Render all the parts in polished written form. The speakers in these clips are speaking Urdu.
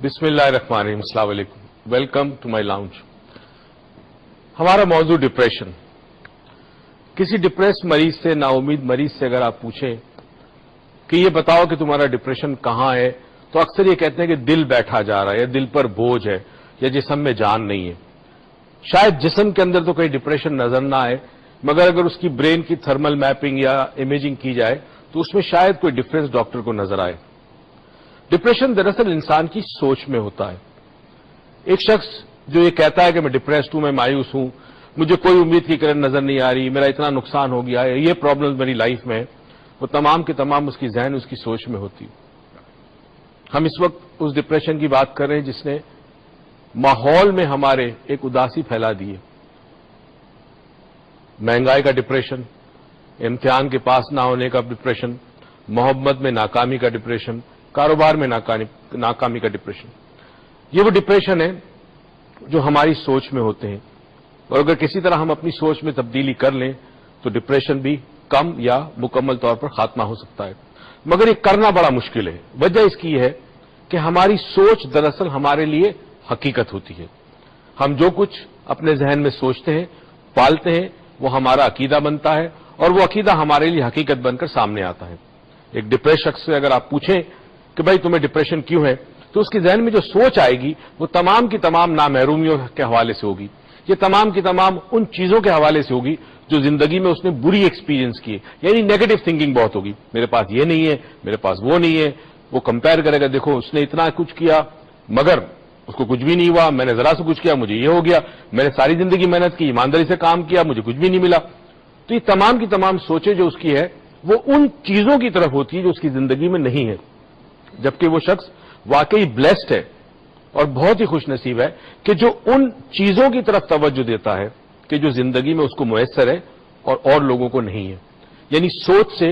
بسم اللہ الرحمن الرحیم. السلام علیکم. Welcome to my lounge. ہمارا موضوع ڈپریشن. کسی ڈپریس مریض سے, نا امید مریض سے اگر آپ پوچھیں کہ یہ بتاؤ کہ تمہارا ڈپریشن کہاں ہے, تو اکثر یہ کہتے ہیں کہ دل بیٹھا جا رہا ہے, یا دل پر بوجھ ہے, یا جسم میں جان نہیں ہے. شاید جسم کے اندر تو کوئی ڈپریشن نظر نہ آئے, مگر اگر اس کی برین کی تھرمل میپنگ یا امیجنگ کی جائے تو اس میں شاید کوئی ڈفرینس ڈاکٹر کو نظر آئے. ڈپریشن دراصل انسان کی سوچ میں ہوتا ہے. ایک شخص جو یہ کہتا ہے کہ میں ڈپریسڈ ہوں, میں مایوس ہوں, مجھے کوئی امید کی کرن نظر نہیں آ رہی, میرا اتنا نقصان ہو گیا ہے, یہ پرابلم میری لائف میں ہے, وہ تمام کے تمام اس کی ذہن, اس کی سوچ میں ہوتی. ہم اس وقت اس ڈپریشن کی بات کر رہے ہیں جس نے ماحول میں ہمارے ایک اداسی پھیلا دی ہے. مہنگائی کا ڈپریشن, امتحان کے پاس نہ ہونے کا ڈپریشن, محبت میں ناکامی کا ڈپریشن, کاروبار میں ناکامی کا ڈپریشن. یہ وہ ڈپریشن ہے جو ہماری سوچ میں ہوتے ہیں, اور اگر کسی طرح ہم اپنی سوچ میں تبدیلی کر لیں تو ڈپریشن بھی کم یا مکمل طور پر خاتمہ ہو سکتا ہے. مگر یہ کرنا بڑا مشکل ہے. وجہ اس کی ہے کہ ہماری سوچ دراصل ہمارے لیے حقیقت ہوتی ہے. ہم جو کچھ اپنے ذہن میں سوچتے ہیں, پالتے ہیں, وہ ہمارا عقیدہ بنتا ہے, اور وہ عقیدہ ہمارے لیے حقیقت بن کر سامنے آتا ہے. ایک ڈپریس شخص سے اگر آپ پوچھیں کہ بھائی تمہیں ڈپریشن کیوں ہے, تو اس کے ذہن میں جو سوچ آئے گی وہ تمام کی تمام نامحرومیوں کے حوالے سے ہوگی. یہ تمام کی تمام ان چیزوں کے حوالے سے ہوگی جو زندگی میں اس نے بری ایکسپیرینس کی ہے. یعنی نیگیٹو تھنکنگ بہت ہوگی. میرے پاس یہ نہیں ہے, میرے پاس وہ نہیں ہے. وہ کمپیئر کرے گا, دیکھو اس نے اتنا کچھ کیا مگر اس کو کچھ بھی نہیں ہوا, میں نے ذرا سے کچھ کیا مجھے یہ ہو گیا, میں نے ساری زندگی محنت کی, ایمانداری سے کام کیا, مجھے کچھ بھی نہیں ملا. تو یہ تمام کی تمام سوچیں جو اس کی ہے وہ ان چیزوں کی طرف ہوتی ہے جو اس کی زندگی میں نہیں ہے. جبکہ وہ شخص واقعی بلیسڈ ہے اور بہت ہی خوش نصیب ہے کہ جو ان چیزوں کی طرف توجہ دیتا ہے کہ جو زندگی میں اس کو میسر ہے اور لوگوں کو نہیں ہے. یعنی سوچ سے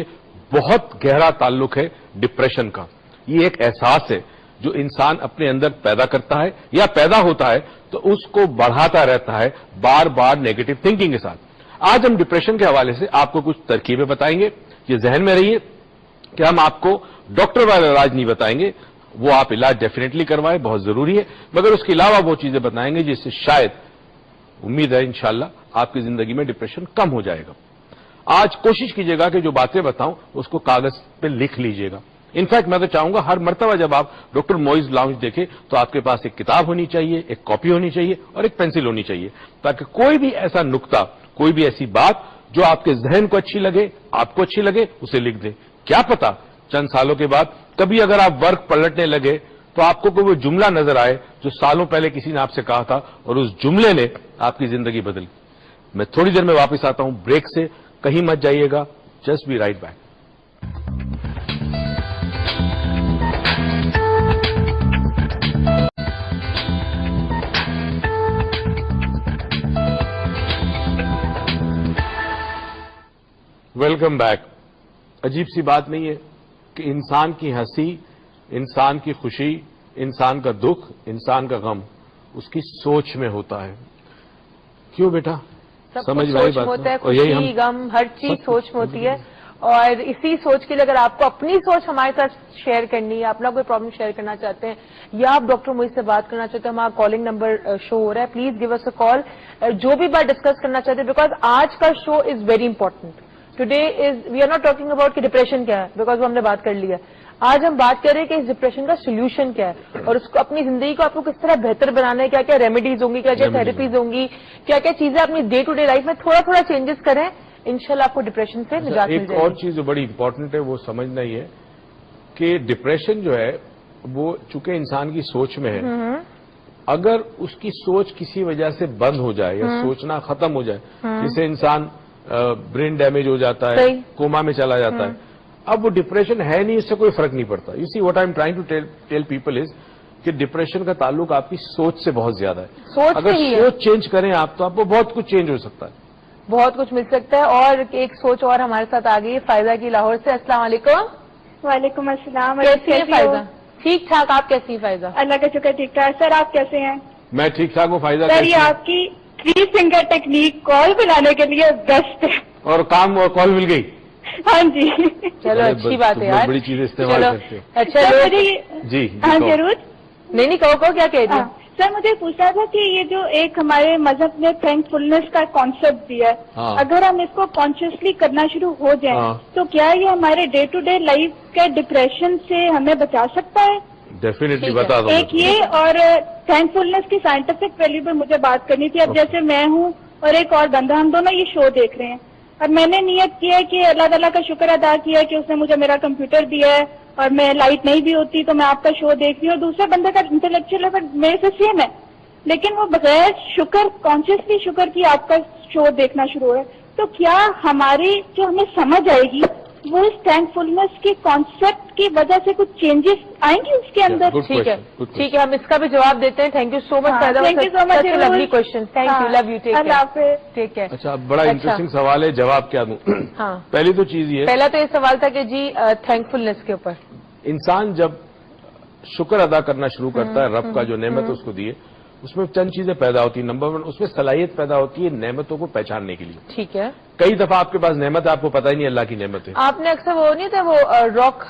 بہت گہرا تعلق ہے ڈپریشن کا. یہ ایک احساس ہے جو انسان اپنے اندر پیدا کرتا ہے یا پیدا ہوتا ہے تو اس کو بڑھاتا رہتا ہے بار بار نیگیٹو تھنکنگ کے ساتھ. آج ہم ڈپریشن کے حوالے سے آپ کو کچھ ترکیبیں بتائیں گے. یہ ذہن میں رہیے کہ ہم آپ کو ڈاکٹر والا علاج نہیں بتائیں گے, وہ آپ علاج ڈیفینیٹلی کروائیں, بہت ضروری ہے, مگر اس کے علاوہ وہ چیزیں بتائیں گے جس سے شاید امید ہے انشاءاللہ آپ کی زندگی میں ڈپریشن کم ہو جائے گا. آج کوشش کیجیے گا کہ جو باتیں بتاؤں اس کو کاغذ پہ لکھ لیجیے گا. انفیکٹ میں تو چاہوں گا ہر مرتبہ جب آپ ڈاکٹر موئز لاؤنج دیکھیں تو آپ کے پاس ایک کتاب ہونی چاہیے, ایک کاپی ہونی چاہیے اور ایک پینسل ہونی چاہیے, تاکہ کوئی بھی ایسا نقطہ, کوئی بھی ایسی بات جو آپ کے ذہن کو اچھی لگے, آپ کو اچھی لگے, اسے لکھ دیں. کیا پتا چند سالوں کے بعد کبھی اگر آپ ورک پلٹنے لگے تو آپ کو کوئی وہ جملہ نظر آئے جو سالوں پہلے کسی نے آپ سے کہا تھا اور اس جملے نے آپ کی زندگی بدل. میں تھوڑی دیر میں واپس آتا ہوں بریک سے, کہیں مت جائیے گا, just be right back. Welcome back. عجیب سی بات نہیں ہے کہ انسان کی ہنسی, انسان کی خوشی, انسان کا دکھ, انسان کا غم اس کی سوچ میں ہوتا ہے. کیوں بیٹا؟ سمجھ میں آئی بات ہوتا ہے, خوشی غم ہر چیز سوچ میں ہوتی ہے. اور اسی سوچ کے لیے اگر آپ کو اپنی سوچ ہمارے ساتھ شیئر کرنی ہے, اپنا کوئی پرابلم شیئر کرنا چاہتے ہیں, یا آپ ڈاکٹر موئز سے بات کرنا چاہتے ہیں, ہمارا کالنگ نمبر شو ہو رہا ہے, پلیز گیو اس اے کال. جو بھی بات ڈسکس کرنا چاہتے ہیں, بیکاز آج کا show is very important. Today is we are not talking about کہ ڈپریشن کیا ہے, بیکاز وہ ہم نے بات کر لی ہے. آج ہم بات کر رہے ہیں کہ اس ڈپریشن کا سولوشن کیا ہے, اور اس کو اپنی زندگی کو آپ کو کس طرح بہتر بنانا ہے, کیا کیا ریمیڈیز ہوں گی, کیا کیا تھراپیز ہوں گی, کیا کیا چیزیں اپنی ڈے ٹو ڈے لائف میں تھوڑا تھوڑا چینجز کریں, انشاءاللہ آپ کو ڈپریشن سے نجات مل جائے گی. ایک اور چیز جو بڑی امپورٹنٹ ہے وہ سمجھنا ہی ہے کہ ڈپریشن جو ہے وہ چونکہ انسان کی سوچ میں ہے, اگر اس کی سوچ کسی وجہ سے بند ہو جائے یا سوچنا ختم ہو جائے, جسے انسان برین ڈیمیج ہو جاتا ہے, کوما میں چلا جاتا ہے, اب وہ ڈپریشن ہے نہیں, اس سے کوئی فرق نہیں پڑتا. You see what I am trying to tell people is کہ ڈپریشن کا تعلق آپ کی سوچ سے بہت زیادہ ہے. اگر سوچ چینج کریں آپ تو آپ کو بہت کچھ چینج ہو سکتا ہے, بہت کچھ مل سکتا ہے. اور ایک سوچ اور ہمارے ساتھ آ گئی فائزہ کی لاہور سے. السلام علیکم. وعلیکم السلام. کیسی ہیں فائزہ؟ ٹھیک ٹھاک. آپ کیسی ہیں فائزہ؟ اللہ کا شکر ٹھیک ٹھاک. سر آپ کیسے ہیں؟ میں ٹھیک ٹھاک ہوں. فائزہ سر یہ آپ کی 3 فنگر ٹیکنیک کال بنانے کے لیے بیسٹ ہے. اور کام اور کال مل گئی. ہاں جی چلو اچھی بات ہے یار, بڑی چیز استعمال کرتے ہیں. اچھا جی ہاں ضرور. نہیں کہو کیا کہہ رہی ہے؟ سر مجھے پوچھنا تھا کہ یہ جو ایک ہمارے مذہب نے تھینک فلنس کا کانسیپٹ دیا ہے، اگر ہم اس کو کانشیسلی کرنا شروع ہو جائیں تو کیا یہ ہمارے ڈے ٹو ڈے لائف کے ڈپریشن سے ہمیں بچا سکتا ہے؟ ڈیفینیٹلی بتا دو. ایک یہ، اور تھینک فلنس کی سائنٹیفک ویلیو پہ مجھے بات کرنی تھی. اب جیسے میں ہوں اور ایک اور بندہ، ہم دونوں یہ شو دیکھ رہے ہیں، اور میں نے نیت کی ہے کہ اللہ تعالیٰ کا شکر ادا کیا ہے کہ اس نے مجھے میرا کمپیوٹر دیا ہے، اور میں لائٹ نہیں بھی ہوتی تو میں آپ کا شو دیکھ رہی ہوں، اور دوسرے بندے کا انٹلیکچوئل لیول میرے سے سیم ہے، لیکن وہ بغیر شکر، کانشیسلی شکر کی آپ کا شو دیکھنا شروع ہو ہے. تو کیا ہماری جو ہمیں سمجھ آئے گی وہ اس تھینک فلنس کے کانسیپٹ کی وجہ سے کچھ چینجز آئیں گے اس کے اندر؟ ٹھیک ہے ٹھیک ہے، ہم اس کا بھی جواب دیتے ہیں. Thank you so much. thank you so much, lovely question. Thank you. Love you. Take اللہ حافظ. ٹیک ہے. اچھا بڑا انٹرسٹنگ سوال ہے، جواب کیا دوں؟ ہاں پہلی تو چیز یہ، پہلا تو یہ سوال تھا کہ جی تھینک فلنس کے اوپر انسان جب شکر ادا کرنا شروع کرتا ہے رب کا جو نعمت اس کو دیے، اس میں چند چیزیں پیدا ہوتی ہیں. نمبر 1، اس میں صلاحیت پیدا ہوتی ہے نعمتوں کو پہچاننے کے لیے. ٹھیک ہے. کئی دفعہ آپ کے پاس نعمت ہے، آپ کو پتہ ہی نہیں اللہ کی نعمت ہے. آپ نے اکثر وہ نہیں تھا وہ راک،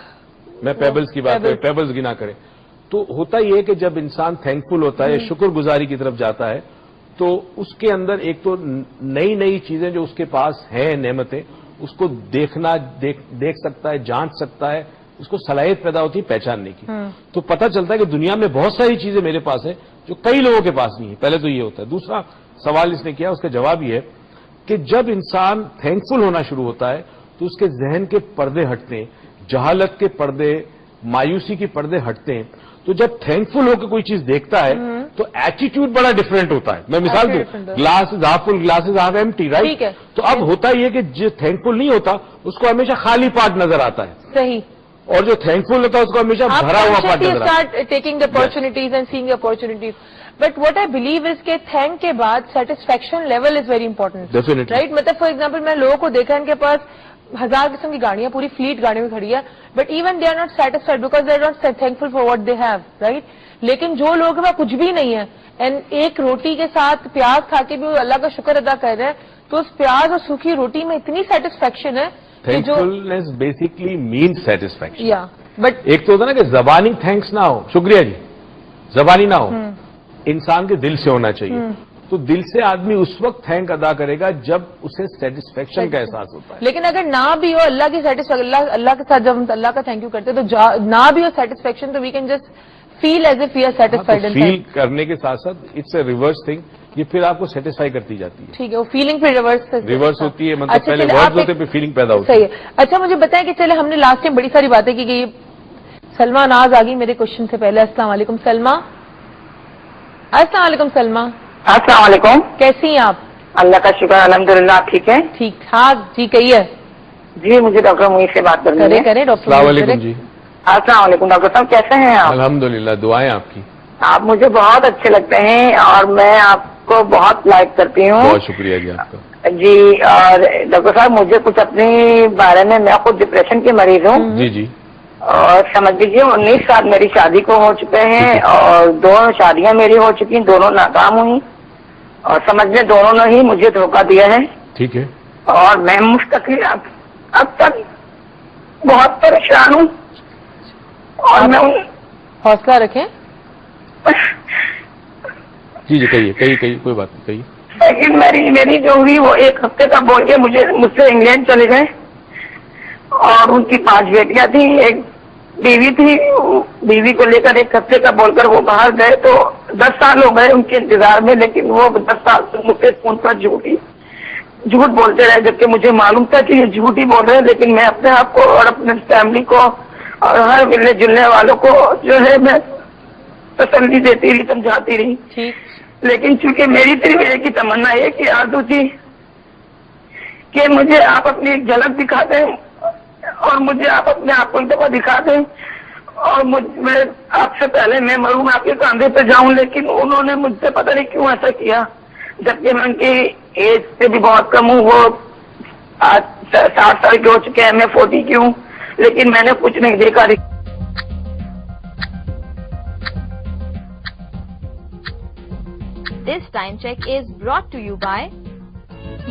میں پیبلز کی بات کروں، پیبلز گنا کریں تو ہوتا یہ ہے کہ جب انسان تھینکفل ہوتا ہے، شکر گزاری کی طرف جاتا ہے، تو اس کے اندر ایک تو نئی نئی چیزیں جو اس کے پاس ہیں نعمتیں، اس کو دیکھ سکتا ہے، جانچ سکتا ہے، اس کو صلاحیت پیدا ہوتی ہے پہچاننے کی. تو پتہ چلتا ہے کہ دنیا میں بہت ساری چیزیں میرے پاس ہیں جو کئی لوگوں کے پاس نہیں ہے. پہلے تو یہ ہوتا ہے. دوسرا سوال اس نے کیا، اس کا جواب یہ ہے کہ جب انسان تھینکفل ہونا شروع ہوتا ہے تو اس کے ذہن کے پردے ہٹتے ہیں، جہالت کے پردے، مایوسی کے پردے ہٹتے ہیں. تو جب تھینکفل ہو کے کوئی چیز دیکھتا ہے تو ایٹیٹیوڈ بڑا ڈفرینٹ ہوتا ہے. میں مثال دوں، glass is half full, glass is half empty, right? تو اب ہوتا یہ کہ جو تھینکفل نہیں ہوتا اس کو ہمیشہ خالی پارٹ نظر آتا ہے. صحیح. اور جو تھینکفل ہوتا ہے اس کو ہمیشہ بھرا ہوا پارٹ نظر آتا ہے. Start taking the opportunities and seeing opportunities. But what I believe is کہ تھینک کے بعد satisfaction level is very important. Definitely, right. مطلب فار ایگزامپل میں لوگوں کو دیکھا ان کے پاس 1000 قسم کی گاڑیاں، پوری فلیٹ گاڑیوں میں کھڑی ہے، but even they are not satisfied because they are not thankful for what they have. Right. لیکن جو لوگ وہاں کچھ بھی نہیں ہے اینڈ ایک روٹی کے ساتھ پیاز کھا کے بھی وہ اللہ کا شکر ادا کر رہے ہیں، تو اس پیاز اور سوکھی روٹی میں اتنی سیٹسفیکشن ہے کہ جو تھینکفلنس بیسکلی مینس سیٹسفیکشن. یا بٹ ایک تو ہوتا ہے نا کہ زبانی تھینکس نہ ہو، شکریہ جی، زبانی نہ ہو، انسان کے دل سے ہونا چاہیے. تو دل سے آدمی اس وقت تھینک ادا کرے گا جب اسے سیٹسفیکشن کا احساس ہوتا ہے. لیکن اگر نہ بھی ہو اللہ کی سیٹسفیکشن، اللہ کے ساتھ جب ہم اللہ کا تھینک یو کرتے ہیں تو نہ بھی ہو سیٹسفیکشن تو we can just feel as if we are satisfied. Feel کرنے کے ساتھ ساتھ اٹس اے ریورس تھنگ، یہ پھر آپ کو سیٹسفائی کرتی جاتی ہے. ٹھیک ہے. وہ فیلنگ پھر ریورس ہوتی ہے، مطلب پہلے ورڈز ہوتے پھر فیلنگ پیدا ہوتی ہے. صحیح ہے. اچھا مجھے بتائیں کہ چلے ہم نے لاسٹ ٹائم بڑی ساری باتیں کی گئی. سلمہ ناز آ گئی میرے کوشچن سے پہلے. السلام علیکم سلمہ. السلام علیکم سلمہ. السلام علیکم. کیسی ہیں آپ؟ اللہ کا شکر الحمدللہ. آپ ٹھیک ہیں؟ ٹھیک ٹھاک جی. کہیے. جی مجھے ڈاکٹر محیط سے بات کرنی ہے. کریں ڈاکٹر. السلام علیکم جی. السلام علیکم ڈاکٹر صاحب، کیسے ہیں آپ؟ الحمدللہ، دعائیں آپ کی. آپ مجھے بہت اچھے لگتے ہیں اور میں آپ کو بہت لائک کرتی ہوں. بہت شکریہ جی آپ کا. جی. اور ڈاکٹر صاحب مجھے کچھ اپنے بارے میں خود ڈپریشن کی مریض ہوں. جی جی. اور سمجھ لیجیے 19 سال میری شادی کو ہو چکے ہیں اور 2 شادیاں میری ہو چکی ہیں، دونوں ناکام ہوئی، اور سمجھ لیں دونوں نے ہی مجھے دھوکہ دیا ہے. ٹھیک ہے. اور میں مستقل اب تک بہت پریشان ہوں. اور میں حوصلہ رکھیں. جی جی کہیے کوئی بات نہیں، کہیے. لیکن میری جو ہوئی وہ 1 ہفتے کا بول کے مجھ سے انگلینڈ چلے گئے، اور ان کی 5 بیٹیاں تھیں، ایک بیوی تھی. بیوی کو لے کر 1 ہفتے کا بول کر وہ باہر گئے. تو 10 سال ہو گئے ان کے انتظار میں، لیکن وہ 10 سال سے مجھ سے فون پر جھوٹ بولتے رہے، جبکہ مجھے معلوم تھا کہ یہ جھوٹ ہی بول رہے ہیں. لیکن میں اپنے آپ کو اور اپنے فیملی کو اور ہر ملنے جلنے والوں کو جو ہے میں تسلی دیتی رہی، سمجھاتی رہی. لیکن چونکہ میری صرف ایک ہی تمنا ہے کہ آرزو تھی کہ مجھے آپ اپنی ایک جھلک دکھا دیں اور مجھے آپ اپنے آپ کو ایک دفعہ دکھا دیں، اور میں آپ سے پہلے میں مروں، میں آپ کے کاندھے پہ جاؤں. لیکن انہوں نے مجھ سے پتہ نہیں کیوں ایسا کیا، جبکہ میں ان کی ایج سے بھی بہت کم ہوں. وہ آج 60 سال کے ہو چکے ہیں، میں 40 کی ہوں. لیکن میں نے کچھ نہیں دیکھا. This time check is brought to you by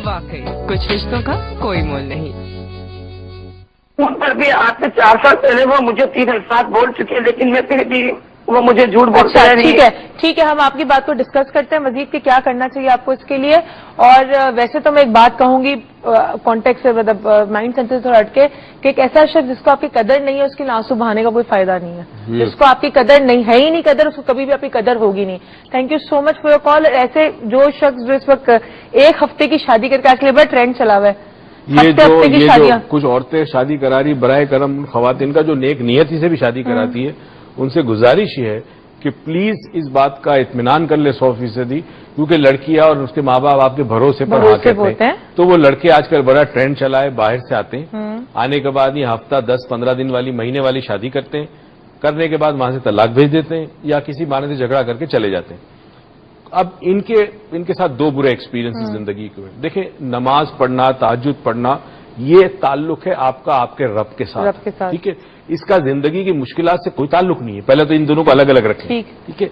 واقعی کچھ رشتوں کا کوئی مول نہیں. ان پر بھی آج سے 4 سال پہلے وہ مجھے 3 الفاظ بول چکے، لیکن میں پھر بھی وہ مجھے جھوٹ بولتے اچھا ہیں. ٹھیک ہے ہم آپ کی بات کو ڈسکس کرتے ہیں مزید کہ کیا کرنا چاہیے آپ کو اس کے لیے. اور ویسے تو میں ایک بات کہوں گی کانٹیکٹ سے مطلب مائنڈ سینس سے تھوڑا ہٹ کے کہ ایک ایسا شخص جس کو آپ کی قدر نہیں ہے اس کے لیے آنسو بہانے کا کوئی فائدہ نہیں ہے. جس کو آپ کی قدر نہیں ہے ہی نہیں قدر اس کو کبھی بھی آپ کی قدر ہوگی نہیں. Thank you so much for your call. ایسے جو شخص جو اس وقت ایک ہفتے کی شادی کر کے آج کے لیے بڑا ٹرینڈ چلا ہوا ہے یہ ہفتے کی جو شادیاں. کچھ عورتیں شادی کرا رہی برائے کرم خواتین کا جو نیک نیتی سے بھی شادی کراتی ہے ان سے گزارش یہ ہے کہ پلیز اس بات کا اطمینان کر لے 100%، کیونکہ لڑکیاں اور اس کے ماں باپ آپ کے بھروسے پر ہاں کہتے ہیں. تو وہ لڑکے آج کل بڑا ٹرینڈ چلا ہے، باہر سے آتے ہیں، آنے کے بعد یہ ہفتہ 10-15 دن والی مہینے والی شادی کرتے ہیں، کرنے کے بعد وہاں سے طلاق بھیج دیتے ہیں یا کسی بہانے سے جھگڑا کر کے چلے جاتے ہیں. اب ان کے ساتھ دو برے ایکسپیرینس زندگی کے. دیکھیں نماز پڑھنا، تہجد پڑھنا، یہ تعلق ہے آپ کا آپ کے رب کے ساتھ. ٹھیک ہے، اس کا زندگی کی مشکلات سے کوئی تعلق نہیں ہے. پہلے تو ان دونوں کو الگ الگ رکھیں. ٹھیک ہے،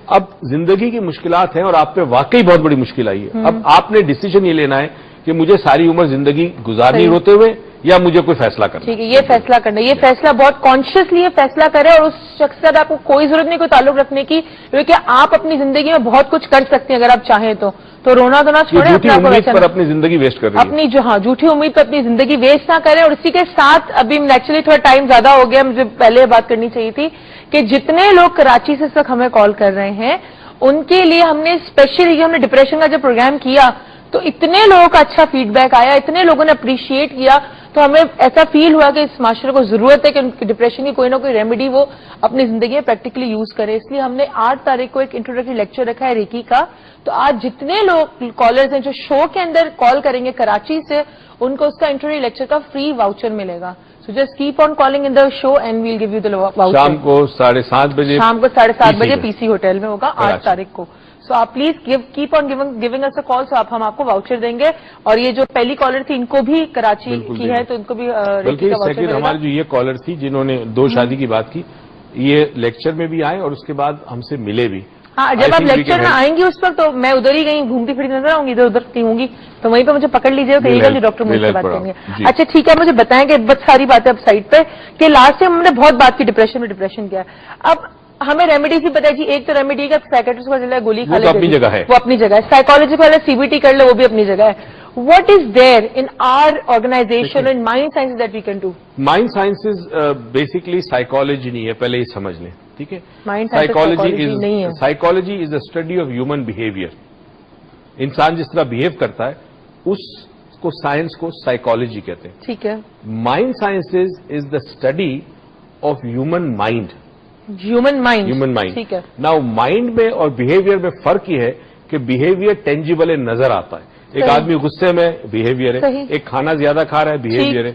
اب زندگی کی مشکلات ہیں اور آپ پہ واقعی بہت بڑی مشکل آئی ہے. اب آپ نے ڈیسیجن یہ لینا ہے کہ مجھے ساری عمر زندگی گزارنی روتے ہوئے یا مجھے کوئی فیصلہ کرنا. ٹھیک ہے، یہ فیصلہ کرنا، یہ فیصلہ بہت کانشیسلی یہ فیصلہ کرے اور اس شخص سے آپ کو کوئی ضرورت نہیں کوئی تعلق رکھنے کی، کیونکہ آپ اپنی زندگی میں بہت کچھ کر سکتے ہیں اگر آپ چاہیں تو رونا تو نہ چھوڑیں. جھوٹی امید پر اپنی زندگی ویسٹ کر رہی ہے. اپنی جھوٹی امید پر اپنی زندگی ویسٹ نہ کریں. اور اسی کے ساتھ ابھی نیچرلی تھوڑا ٹائم زیادہ ہو گیا، مجھے پہلے بات کرنی چاہیے تھی کہ جتنے لوگ کراچی سے اس وقت ہمیں کال کر رہے ہیں ان کے لیے ہم نے اسپیشلی ہم نے ڈپریشن کا جب پروگرام کیا تو اتنے لوگوں کا اچھا فیڈ بیک آیا، اتنے لوگوں نے اپریشیٹ کیا، تو ہمیں ایسا فیل ہوا کہ اس معاشرے کو ضرورت ہے کہ ان کی ڈپریشن کی کوئی نہ کوئی ریمیڈی وہ اپنی زندگی میں پریکٹیکلی یوز کرے. اس لیے ہم نے 8 تاریخ کو ایک انٹروڈکٹری لیکچر رکھا ہے ریکی کا. تو آج جتنے لوگ کالرز ہیں جو شو کے اندر کال کریں گے کراچی سے ان کو اس کا انٹروڈکٹری لیکچر کا فری واؤچر ملے گا. So just keep on calling in the show and we'll give you the voucher. شام کو 7:30 بجے پی سی ہوٹل میں ہوگا 8 تاریخ کو. سو آپ پلیز کیپ آن گیونگ اس اے کال. سو ہم آپ کو واؤچر دیں گے. اور یہ جو پہلی کالر تھی ان کو بھی کراچی کی ہے تو ان کو بھی بلکہ سیکنڈ ہماری جو یہ کالر تھی جنہوں نے 2 شادی کی بات کی یہ لیکچر میں بھی آئے اور اس کے بعد ہم سے ملے بھی. ہاں جب آپ لیکچر میں آئیں گی اس وقت تو میں ادھر ہی کہیں گھومتی پھرتی نظر آؤں گی، ادھر ادھر کی ہوں گی تو وہیں پہ مجھے پکڑ لیجیے کہیں گا ڈاکٹر مجھ سے بات کریں گے. اچھا ٹھیک ہے، مجھے بتائیں کہ بہت ساری باتیں اب سائڈ پہ کہ لاسٹ ٹائم ہم نے بہت بات کی ڈپریشن کیا. اب ہمیں ریمیڈیز ہی پتا ہے جی. ایک تو ریمیڈی کا سائیکٹرسٹ کا چلا گولی کھا لے، وہ اپنی جگہ ہے، وہ اپنی جگہ ہے. سائیکالوجی والا CBT کر لے، وہ بھی اپنی جگہ ہے. What is there in our organization and mind sciences that we can do? Mind sciences basically psychology نہیں ہے، پہلے یہ سمجھ لیں. ٹھیک ہے، Mind science نہیں ہے. Psychology is the study of human behaviour. انسان جس طرح بہیو کرتا ہے اس کو سائنس کو سائیکالوجی کہتے ہیں. ٹھیک ہے، mind sciences is the study of human mind. Human mind. ٹھیک ہے، ناؤ مائنڈ میں اور بہیویئر میں فرق یہ ہے کہ بہیویئر ٹینجیبل نظر آتا ہے. ایک آدمی غصے میں بہیویئر ہے، ایک کھانا زیادہ کھا رہا ہے بہیویئر ہے،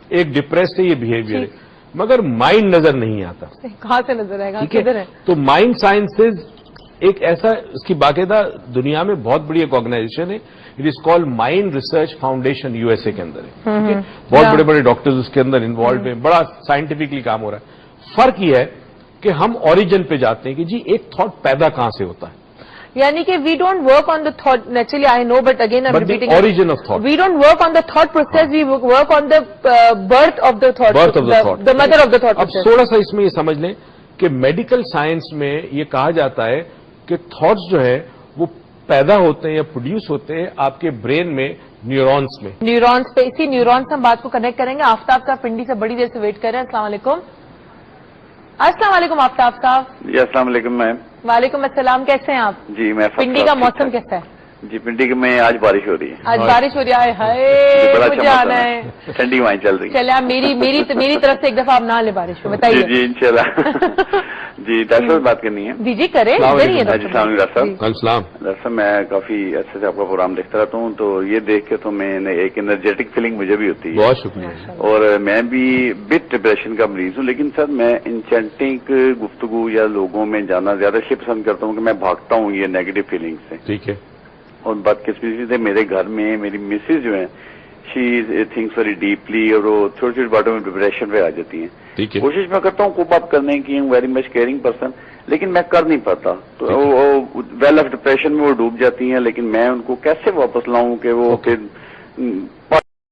ایک ڈپریسڈ ہے یہ بہیویئر ہے، مگر مائنڈ نظر نہیں آتا. کہاں سے نظر آئے گا؟ تو مائنڈ سائنسز ایک ایسا اس کی باقاعدہ دنیا میں بہت بڑی ایک آرگنائزیشن ہے. It is called mind research foundation USA کے اندر ہے. بہت بڑے بڑے ڈاکٹرز اس کے اندر انوالوڈ ہیں، بڑا سائنٹیفکلی کام ہو رہا ہے. فرق یہ ہے کہ ہم اوریجن پہ جاتے ہیں کہ جی ایک تھاٹ پیدا کہاں سے ہوتا ہے. یعنی کہ we don't work on the thought. Naturally I know but again origin of thought. We don't work on the thought process, we work on the birth of the thought, the mother of the thought. اب تھوڑا سا اس میں یہ سمجھ لیں کہ میڈیکل سائنس میں یہ کہا جاتا ہے کہ تھاٹس جو ہے وہ پیدا ہوتے ہیں یا پروڈیوس ہوتے ہیں آپ کے برین میں نیورونس میں. نیورونس پہ، اسی نیورونس ہم بات کو کنیکٹ کریں گے. آفتاب صاحب پنڈی سے بڑی دیر سے ویٹ کر رہے ہیں. السلام علیکم. السلام علیکم آفتاب صاحب. جی السلام علیکم میم. وعلیکم السلام، کیسے ہیں آپ؟ جی میں پنڈی کا موسم کیسا ہے؟ جی پنڈی میں آج بارش ہو رہی ہے. آج بارش ہو رہی ہے؟ ہائے بڑا مجھے آنا ہے. ٹھنڈی وائن چل رہی ہے. چلے آپ میری طرف سے ایک دفعہ آپ نہ لے بارش کو، بتائیے. جی انشاءاللہ. جی ڈاکٹر صاحب بات کرنی ہے. جی کریں. ڈاکٹر صاحب السلام. ڈاکٹر صاحب میں کافی اچھے سے آپ کا پروگرام دیکھتا رہتا ہوں تو یہ دیکھ کے تو میں ایک انرجیٹک فیلنگ مجھے بھی ہوتی ہے. بہت شکریہ. اور میں بھی بٹ ڈپریشن کا مریض ہوں، لیکن سر میں انچینٹنگ گفتگو یا لوگوں میں جانا زیادہ اس لیے پسند کرتا ہوں کہ میں بھاگتا ہوں یہ نیگیٹو فیلنگ سے. ٹھیک ہے. اور بدقسمتی سے میرے گھر میں میری مسز جو ہیں شی تھنکس ویری ڈیپلی اور وہ چھوٹی چھوٹی باتوں میں ڈپریشن پہ آ جاتی ہیں. کوشش میں کرتا ہوں کوپ اپ کرنے کی، ویری مچ کیئرنگ پرسن، لیکن میں کر نہیں پاتا. تو ویل آف ڈپریشن میں وہ ڈوب جاتی ہیں، لیکن میں ان کو کیسے واپس لاؤں کہ وہ